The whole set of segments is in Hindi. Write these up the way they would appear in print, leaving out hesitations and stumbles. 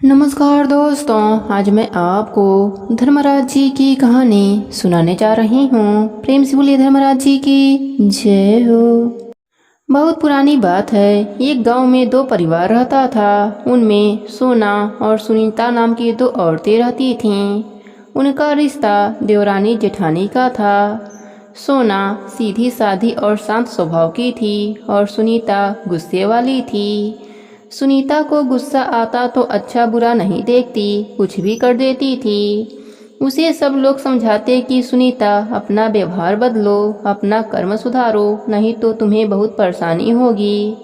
नमस्कार दोस्तों, आज मैं आपको धर्मराज जी की कहानी सुनाने जा रही हूँ। प्रेम से बोलिए धर्मराज जी की जय हो। बहुत पुरानी बात है। एक गांव में दो परिवार रहता था। उनमें सोना और सुनीता नाम की दो औरतें रहती थीं। उनका रिश्ता देवरानी जेठानी का था। सोना सीधी सादी और शांत स्वभाव की थी और सुनीता गुस्से वाली थी। सुनीता को गुस्सा आता तो अच्छा बुरा नहीं देखती, कुछ भी कर देती थी। उसे सब लोग समझाते कि सुनीता अपना व्यवहार बदलो, अपना कर्म सुधारो, नहीं तो तुम्हें बहुत परेशानी होगी।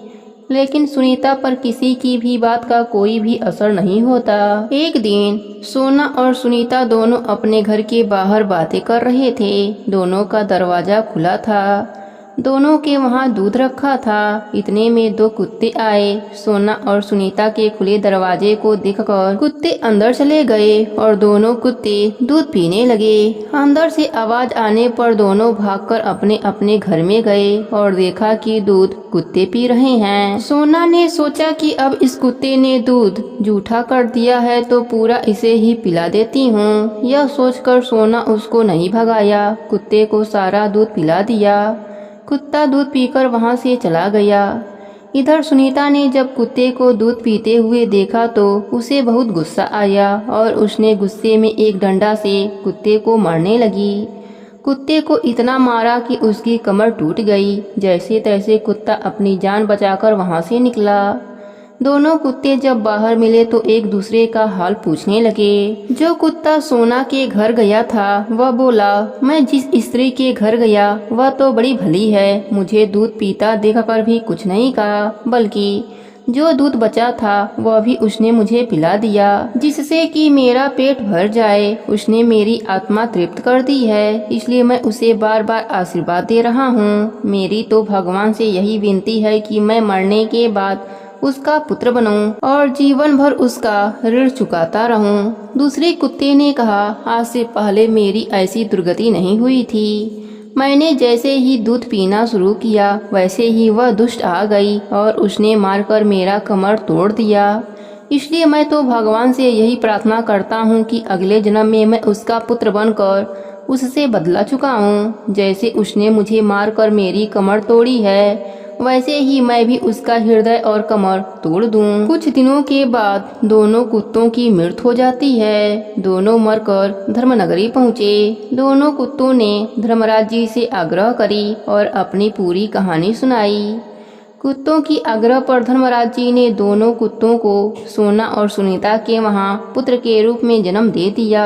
लेकिन सुनीता पर किसी की भी बात का कोई भी असर नहीं होता। एक दिन सोना और सुनीता दोनों अपने घर के बाहर बातें कर रहे थे। दोनों का दरवाजा खुला था। दोनों के वहां दूध रखा था। इतने में दो कुत्ते आए। सोना और सुनीता के खुले दरवाजे को देखकर कुत्ते अंदर चले गए और दोनों कुत्ते दूध पीने लगे। अंदर से आवाज आने पर दोनों भागकर अपने अपने घर में गए और देखा कि दूध कुत्ते पी रहे हैं। सोना ने सोचा कि अब इस कुत्ते ने दूध जूठा कर दिया है तो पूरा इसे ही पिला देती हूँ। यह सोचकर सोना उसको नहीं भगाया, कुत्ते को सारा दूध पिला दिया। कुत्ता दूध पीकर वहां से चला गया। इधर सुनीता ने जब कुत्ते को दूध पीते हुए देखा तो उसे बहुत गुस्सा आया और उसने गुस्से में एक डंडा से कुत्ते को मारने लगी। कुत्ते को इतना मारा कि उसकी कमर टूट गई। जैसे तैसे कुत्ता अपनी जान बचाकर वहां से निकला। दोनों कुत्ते जब बाहर मिले तो एक दूसरे का हाल पूछने लगे। जो कुत्ता सोना के घर गया था वह बोला, मैं जिस स्त्री के घर गया वह तो बड़ी भली है, मुझे दूध पीता देखकर भी कुछ नहीं कहा, बल्कि जो दूध बचा था वह भी उसने मुझे पिला दिया, जिससे कि मेरा पेट भर जाए। उसने मेरी आत्मा तृप्त कर दी है, इसलिए मैं उसे बार बार आशीर्वाद दे रहा हूँ। मेरी तो भगवान से यही विनती है कि मैं मरने के बाद उसका पुत्र बनूं और जीवन भर उसका ऋण चुकाता रहूं। दूसरे कुत्ते ने कहा, आज से पहले मेरी ऐसी दुर्गति नहीं हुई थी। मैंने जैसे ही दूध पीना शुरू किया वैसे ही वह दुष्ट आ गई और उसने मारकर मेरा कमर तोड़ दिया। इसलिए मैं तो भगवान से यही प्रार्थना करता हूँ कि अगले जन्म में मैं उसका पुत्र बनकर उससे बदला चुकाऊं। जैसे उसने मुझे मारकर मेरी कमर तोड़ी है वैसे ही मैं भी उसका हृदय और कमर तोड़ दूं। कुछ दिनों के बाद दोनों कुत्तों की मृत्यु हो जाती है। दोनों मरकर धर्मनगरी पहुँचे। दोनों कुत्तों ने धर्मराज जी से आग्रह करी और अपनी पूरी कहानी सुनाई। कुत्तों की आग्रह पर धर्मराज जी ने दोनों कुत्तों को सोना और सुनीता के वहां पुत्र के रूप में जन्म दे दिया।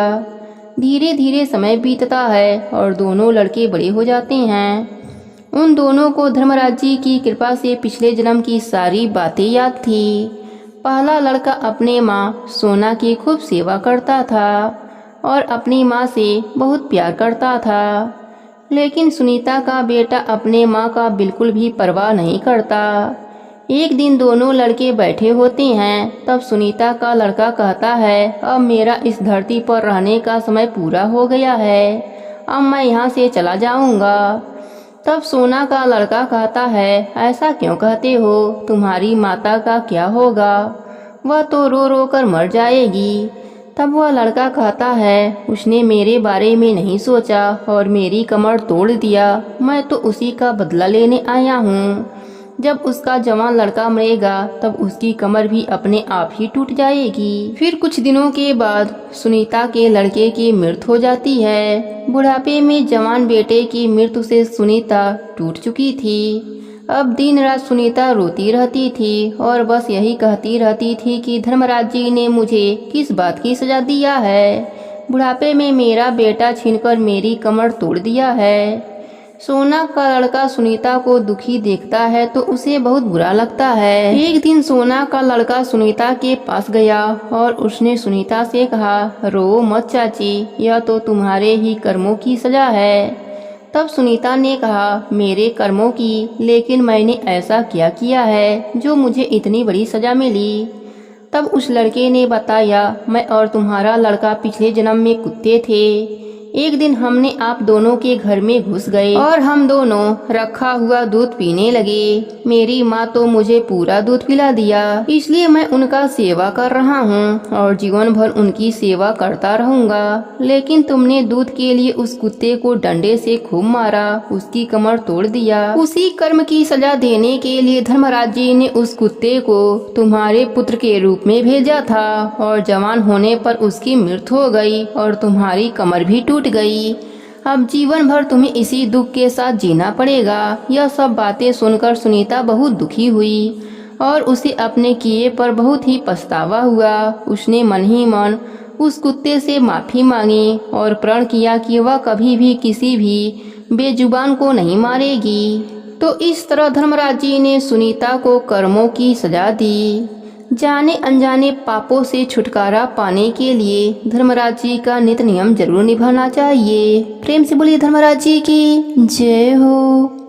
धीरे धीरे समय बीतता है और दोनों लड़के बड़े हो जाते हैं। उन दोनों को धर्मराज जी की कृपा से पिछले जन्म की सारी बातें याद थी। पहला लड़का अपने माँ सोना की खूब सेवा करता था और अपनी माँ से बहुत प्यार करता था। लेकिन सुनीता का बेटा अपने माँ का बिल्कुल भी परवाह नहीं करता। एक दिन दोनों लड़के बैठे होते हैं, तब सुनीता का लड़का कहता है, अब मेरा इस धरती पर रहने का समय पूरा हो गया है, अब मैं यहाँ से चला जाऊँगा। तब सोना का लड़का कहता है, ऐसा क्यों कहते हो, तुम्हारी माता का क्या होगा, वह तो रो रो कर मर जाएगी। तब वह लड़का कहता है, उसने मेरे बारे में नहीं सोचा और मेरी कमर तोड़ दिया, मैं तो उसी का बदला लेने आया हूँ। जब उसका जवान लड़का मरेगा तब उसकी कमर भी अपने आप ही टूट जाएगी। फिर कुछ दिनों के बाद सुनीता के लड़के की मृत्यु हो जाती है। बुढ़ापे में जवान बेटे की मृत्यु से सुनीता टूट चुकी थी। अब दिन रात सुनीता रोती रहती थी और बस यही कहती रहती थी कि धर्मराज जी ने मुझे किस बात की सजा दिया है। बुढ़ापे में मेरा बेटा छीनकर मेरी कमर तोड़ दिया है। सोना का लड़का सुनीता को दुखी देखता है तो उसे बहुत बुरा लगता है। एक दिन सोना का लड़का सुनीता के पास गया और उसने सुनीता से कहा, रो मत चाची, यह तो तुम्हारे ही कर्मों की सजा है। तब सुनीता ने कहा, मेरे कर्मों की, लेकिन मैंने ऐसा क्या किया है जो मुझे इतनी बड़ी सजा मिली। तब उस लड़के ने बताया, मैं और तुम्हारा लड़का पिछले जन्म में कुत्ते थे। एक दिन हमने आप दोनों के घर में घुस गए और हम दोनों रखा हुआ दूध पीने लगे। मेरी माँ तो मुझे पूरा दूध पिला दिया, इसलिए मैं उनका सेवा कर रहा हूँ और जीवन भर उनकी सेवा करता रहूंगा। लेकिन तुमने दूध के लिए उस कुत्ते को डंडे से खूब मारा, उसकी कमर तोड़ दिया। उसी कर्म की सजा देने के लिए धर्मराज जी ने उस कुत्ते को तुम्हारे पुत्र के रूप में भेजा था और जवान होने पर उसकी मृत्यु हो गई और तुम्हारी कमर भी टूट गई। अब जीवन भर तुम्हें इसी दुख के साथ जीना पड़ेगा। यह सब बातें सुनकर सुनीता बहुत दुखी हुई और उसे अपने किए पर बहुत ही पछतावा हुआ। उसने मन ही मन उस कुत्ते से माफी मांगी और प्रण किया कि वह कभी भी किसी भी बेजुबान को नहीं मारेगी। तो इस तरह धर्मराज जी ने सुनीता को कर्मों की सजा दी। जाने अनजाने पापों से छुटकारा पाने के लिए धर्मराज जी का नित नियम जरूर निभाना चाहिए। प्रेम से बोलिए धर्मराज जी की जय हो।